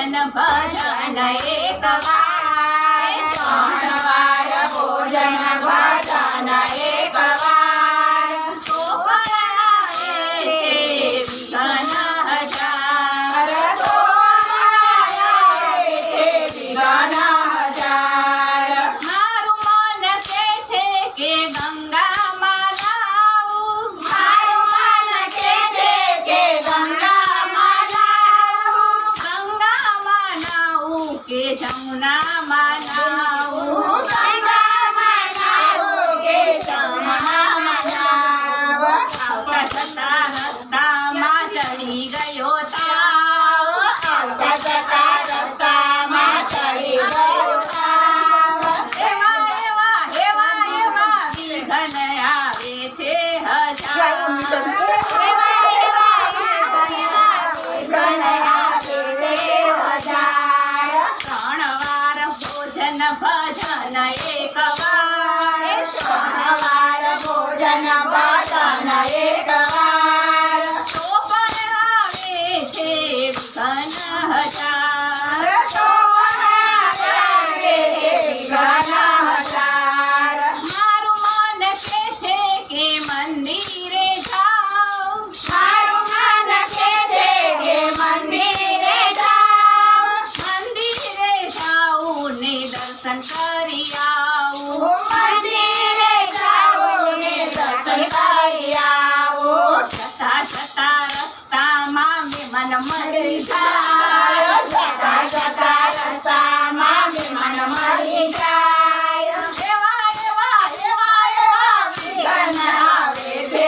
ભોજન ભજન એક વાર 3 વાર ભોજન ભજન એક વાર તો આવે છે વિઘ્ન હજાર તો આવે છે વિઘ્ન હજાર મારું મન કે છે કે ગંગામાં નાવું મારું મન કે છે કે ગંગામાં નાવું ગંગામાં નાવું કે જમુનામાં નાવું ગંગામાં નાવું કે જમુનામાં નાવું આવતા જતા રસ્તામાં ચડી ગયો તાવ આવતા જતા રસ્તામાં ચડી ગયો તાવ એવા એવા એવા એવા વિઘ્ન આવે છે હજાર એવા એવા વિઘ્ન આવે છે હજાર 3 વાર ભોજન ભજન એક વાર 3 વાર ભોજન ભજન એક વાર તો પણ આવે છે વિઘ્ન હજાર તો આવે છે વિઘ્ન હજાર મારું મન કે છે કે મંદિરે જાઉં મારું મન કે છે કે મંદિરે જાઉં મંદિરે જાઉં ને દર્શન કરી આવું મંદિરે જાઉં ને દર્શન કરી આવું જતા જતા રસ્તામાં મહેમાન મળી જાય જાય જતા જતા રસ્તામાં મહેમાન મળી જાય એવા એવા એવા એવા વિઘ્ન આવે છે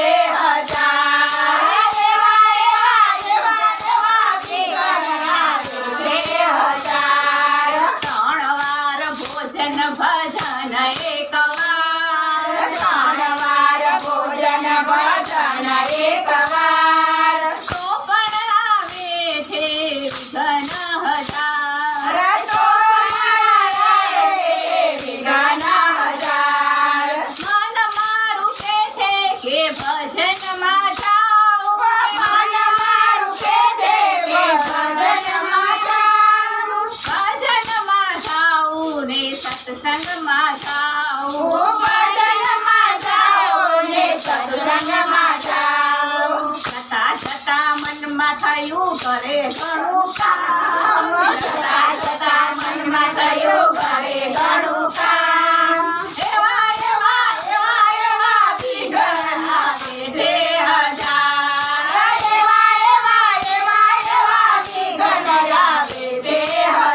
હજાર એવા એવા વિઘ્ન આવે છે હજાર 3 વાર ભોજન ભજન એક વાર 3 વાર ભોજન ભજન એક વાર તો પણ આવે છે વિઘ્ન હજાર તો આવે વિઘ્ન હજાર મન મારું કે છે કે ભજનમાં જાઉં મન મારું કે છે કે ભજનમાં જાઉં ભજનમાં જાઉં ને સત્સંગમાં જાઉં ભજનમાં જાઉં ને સત્સંગમાં જાઉં જતા જતા મનમાં થયું ઘરે ઘણું કામ જતા જતા મનમાં થયું ઘરે ઘણું કામ એવા એવા એવા એવા વિઘ્ન આવે છે હજાર એવા એવા વિઘ્ન આવે છે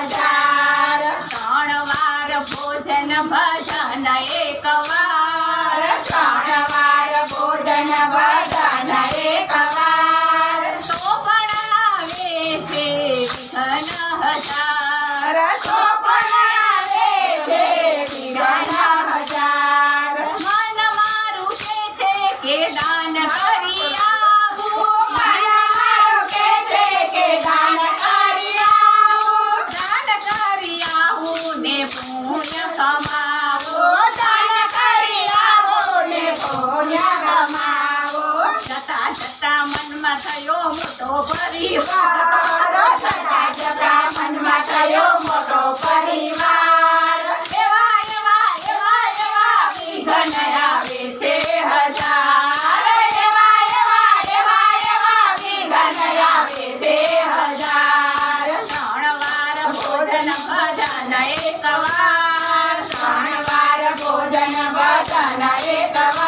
હજાર 3 વાર ભોજન ભજન એક વાર 3 વાર ભોજન ભજન એક વાર તો પણ આવે છે વિઘ્ન હજાર તો પણ આવે છે વિઘ્ન હજાર મન મારું કે છે કે દાન કરી આવું મન મારું કે છે કે દાન કરી આવું દાન કરી આવું ને પુણ્ય કમાવું દાન કરી આવું ને પુણ્ય કમાવો જતા જતા મનમાં થયો મોટો પરિવાર જતા જતા મનમાં થયો મોટો પરિવાર એવા એવા એવા એવા વિઘ્ન આવે છે હજાર એવા વિઘ્ન આવે છે હજાર 3 વાર ભોજન ભજન એક વાર 3 વાર ભોજન ભજન એક વાર